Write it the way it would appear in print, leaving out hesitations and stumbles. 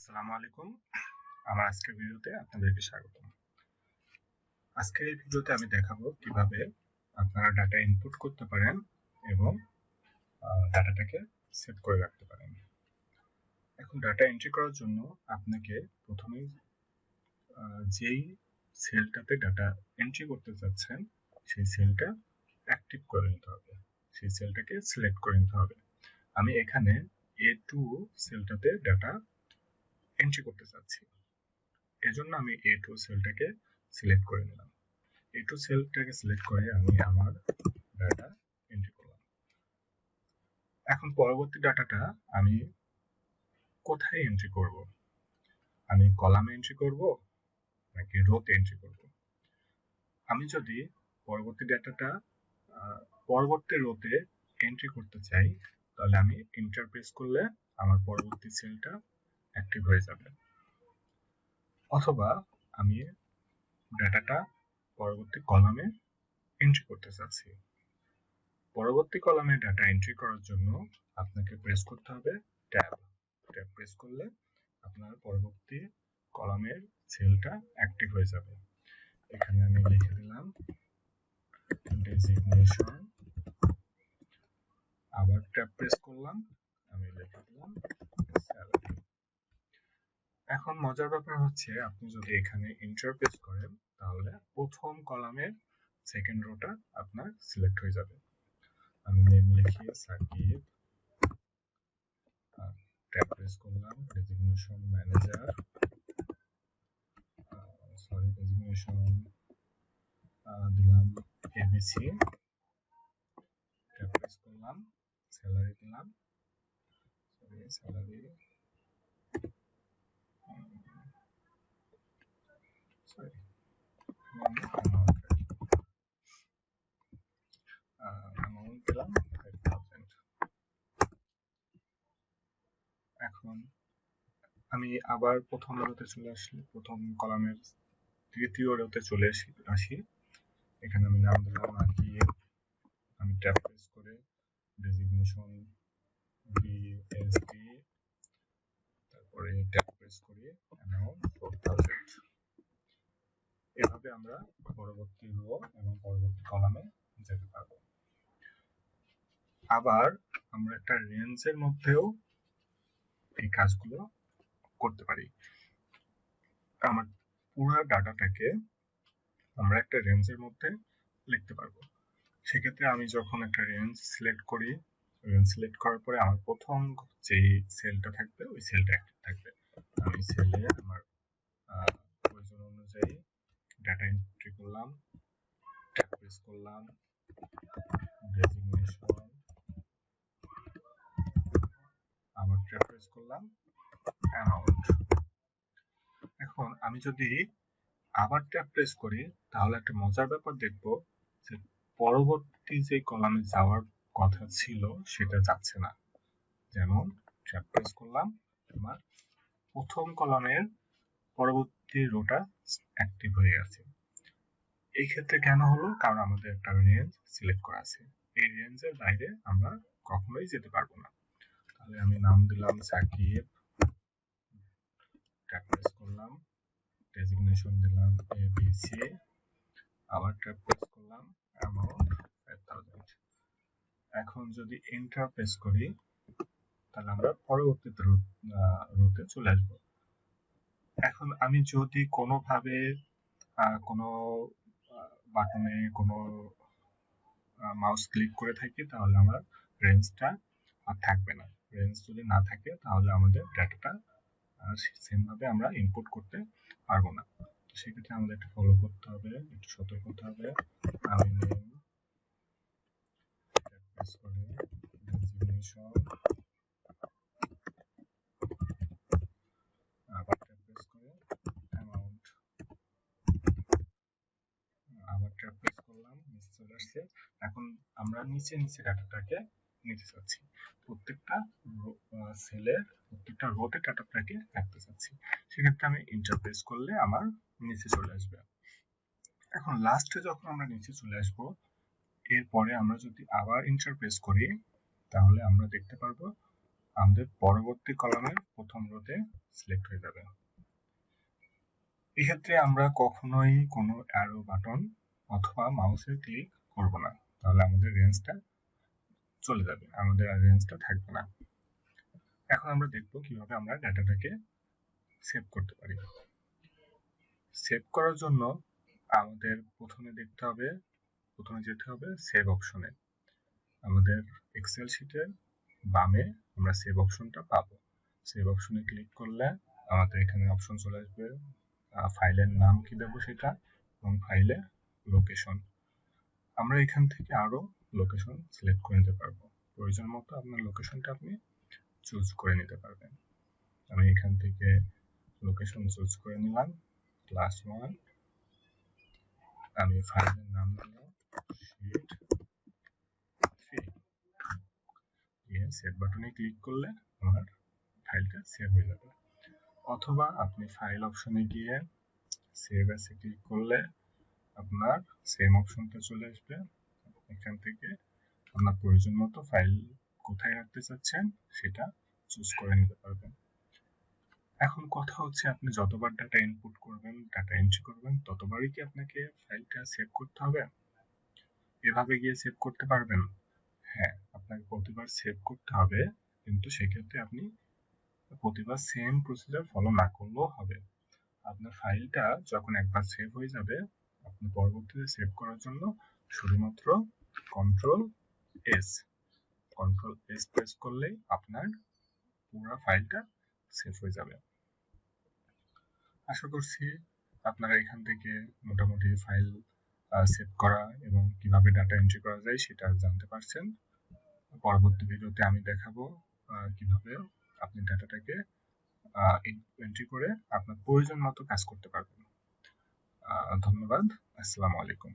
আসসালামু আলাইকুম। আমার আজকের ভিডিওতে আপনাদেরকে স্বাগতম। আজকের এই ভিডিওতে আমি দেখাবো কিভাবে আপনারা ডাটা ইনপুট করতে পারেন এবং ডাটাটাকে সেভ করে রাখতে পারেন। এখন ডাটা এন্ট্রি করার জন্য আপনাকে প্রথমেই যেই সেলটাতে ডাটা এন্ট্রি করতে চাচ্ছেন সেই সেলটা অ্যাক্টিভ করে নিতে হবে, সেই সেলটাকে সিলেক্ট করে নিতে হবে। আমি এখানে A2 সেলটাতে ডাটা এন্ট্রি করতে চাচ্ছি, এজন্য আমি A2 সেলটাকে সিলেক্ট করে নিলাম। A2 সেলটাকে সিলেক্ট করে আমি আমার ডাটা এন্ট্রি করলাম। এখন পরবর্তী ডাটাটা আমি কোথায় এন্ট্রি করব? আমি কলামে এন্ট্রি করব নাকি রোতে এন্ট্রি করব? আমি যদি পরবর্তী ডাটাটা পরবর্তী রোতে এন্ট্রি করতে চাই, তাহলে আমি এন্টার প্রেস করলে আমার পরবর্তী সেলটা অ্যাক্টিভ হয়ে যাবে। অথবা আমি ডাটাটা পরবর্তী কলামে এন্ট্রি করতে চাচ্ছি। পরবর্তী কলামে ডাটা এন্ট্রি করার জন্য আপনাকে প্রেস করতে হবে ট্যাব প্রেস করলে আপনার পরবর্তী কলামের সেলটা অ্যাক্টিভ হয়ে যাবে। এখানে আমি লিখে দিলাম ডেজিগনেশন, আবার ট্যাব প্রেস করলাম, আমি লিখে দিলাম স্যালারি। এখন মজার ব্যাপার হচ্ছে, আপনি যদি এখানে এন্টার প্রেস করেন তাহলে প্রথম কলামের সেকেন্ড রোটা আপনার সিলেক্ট হয়ে যাবে। আমি নেম লিখি সাকিব, ট্যাব প্রেস করলাম, ডেজিগনেশন ম্যানেজার, ডেজিগনেশন দিলাম এবিসি, ট্যাব প্রেস করলাম, স্যালারি দিলাম, স্যালারি সরি অ্যামাউন্ট দিলাম 5000। এখন আমি আবার প্রথম রোতে চলে আসি, প্রথম কলামের তৃতীয় রোতে চলে আসি। এখানে আমি নাম দিলাম আকিব, আমি ট্যাব প্রেস করে ডেজিগনেশন বিএসডি, তারপরে ট্যাব প্রেস করি অ্যামাউন্ট 4000। এভাবে আমরা পরবর্তী রো এবং পরবর্তী কলামে যেতে পারবো। আবার আমরা একটা রেঞ্জের মধ্যেও এই কাজগুলো করতে পারি। আমার পুরো ডাটাটাকে আমরা একটা রেঞ্জের মধ্যে লিখতে পারবো। সেক্ষেত্রে আমি যখন একটা রেঞ্জ সিলেক্ট করি, রেঞ্জ সিলেক্ট করার পরে আমার প্রথম যে সেলটা থাকবে ওই সেলটা অ্যাক্টিভ থাকবে। আমি সেলে আমার প্রয়োজন অনুযায়ী ডাটা এন্ট্রি করলাম, ট্যাব প্রেস করলাম, ডেজিগনেশন, আবার ট্যাব প্রেস করলাম অ্যামাউন্ট। এখন আমি যদি আবার ট্যাব প্রেস করি তাহলে একটা মজার ব্যাপার দেখবো যে পরবর্তী যে কলামে যাওয়ার কথা ছিল সেটা যাচ্ছে না। যেমন ট্যাব প্রেস করলাম, আমার প্রথম কলামের পরবর্তী রোটা অ্যাক্টিভ হয়ে গেছে। এই ক্ষেত্রে কেন হলো? কারণ আমাদের একটা রেঞ্জ সিলেক্ট করা আছে, এই রেঞ্জের বাইরে আমরা কখনোই যেতে পারবো না। তাহলে আমি নাম দিলাম সাকিব, ট্যাব প্রেস করলাম, ডেজিগনেশন দিলাম এবিসি, আবার ট্যাব প্রেস করলাম অ্যামাউন্ট 5000। এখন যদি এন্টার প্রেস করি তাহলে আমরা পরবর্তী রোতে চলে আসব। এখন আমি যদি কোনোভাবে কোনো বাটনে কোনো মাউস ক্লিক করে থাকি তাহলে আমার রেঞ্জটা আর থাকবে না। রেঞ্জ যদি না থাকে তাহলে আমাদের ডাটাটা সেম ভাবে আমরা ইনপুট করতে পারবো না। সেক্ষেত্রে আমাদের একটু ফলো করতে হবে, একটু সতর্ক হতে হবে। আমি নেম প্রেস করে ডেজিগনেশন, আবার ট্যাব প্রেস করে অ্যামাউন্ট, আবার ট্যাব প্রেস করলাম, নিচে চলে আসছে। এখন আমরা নিচে ডাটাটাকে নিতে চাচ্ছি, প্রত্যেকটা সেলের প্রত্যেকটা রোতে ডাটাটাকে রাখতে চাচ্ছি। সেক্ষেত্রে আমি এন্টার প্রেস করলে আমার নিচে চলে আসবে। এখন লাস্টে যখন আমরা নিচে চলে আসব, এরপরে আমরা যদি আবার এন্টার প্রেস করি তাহলে আমরা দেখতে পারবো আমাদের পরবর্তী কলামের প্রথম রোতে সিলেক্ট হয়ে যাবে। এক্ষেত্রে আমরা কখনোই কোনো অ্যারো বাটন অথবা মাউসের ক্লিক করব না, তাহলে আমাদের রেঞ্জটা চলে যাবে, আমাদের আর রেঞ্জটা থাকবে না। এখন আমরা দেখব কিভাবে আমরা ডাটাটাকে সেভ করতে পারি। সেভ করার জন্য আমাদের প্রথমে যেতে হবে সেভ অপশনে। আমাদের এক্সেল শিটের বামে আমরা সেভ অপশনটা পাবো। সেভ অপশনে ক্লিক করলে আমাদের এখানে অপশন চলে আসবে, ফাইলের নাম কি দেবো সেটা এবং ফাইলের লোকেশন। আমরা এখান থেকে আরো লোকেশন সিলেক্ট করে নিতে পারবো। প্রয়োজন মতো আপনার লোকেশনটা আপনি চুজ করে নিতে পারবেন। আমি এখান থেকে লোকেশন চুজ করে নিলাম ক্লাস 1। আমি ফাইলের নাম দিলাম শিট 3। সেভ বাটনে ক্লিক করলে আমার ফাইলটা সেভ হয়ে যাবে। অথবা আপনি ফাইল অপশনে গিয়ে সেভ অ্যাসে ক্লিক করলে আপনার সেম অপশনটা চলে আসবে। এখান থেকে আপনার প্রয়োজন মতো ফাইল কোথায় রাখতে চাচ্ছেন সেটা চুজ করে নিতে পারবেন। এখন কথা হচ্ছে, আপনি যতবার ডাটা ইনপুট করবেন, ডাটা এন্ট্রি করবেন, ততবারই কি আপনাকে ফাইলটা সেভ করতে হবে? এভাবে গিয়ে সেভ করতে পারবেন? হ্যাঁ, আপনাকে প্রতিবার সেভ করতে হবে, কিন্তু সেক্ষেত্রে আপনি প্রতিবার সেম প্রসিজার ফলো না করলেও হবে। আপনার ফাইলটা যখন একবার সেভ হয়ে যাবে, আপনি পরবর্তীতে সেভ করার জন্য শুধুমাত্র কন্ট্রোল এস প্রেস করলেই আপনার পুরো ফাইলটা সেভ হয়ে যাবে। আশা করছি আপনারা এখান থেকে মোটামুটি ফাইল সেভ করা এবং কিভাবে ডাটা এন্ট্রি করা যায় সেটা জানতে পারছেন। পরবর্তী ভিডিওতে আমি দেখাবো কিভাবে আপনি ডাটাটাকে এন্ট্রি করে আপনার প্রয়োজন মতো কাজ করতে পারবেন। ধন্যবাদ। আসসালামু আলাইকুম।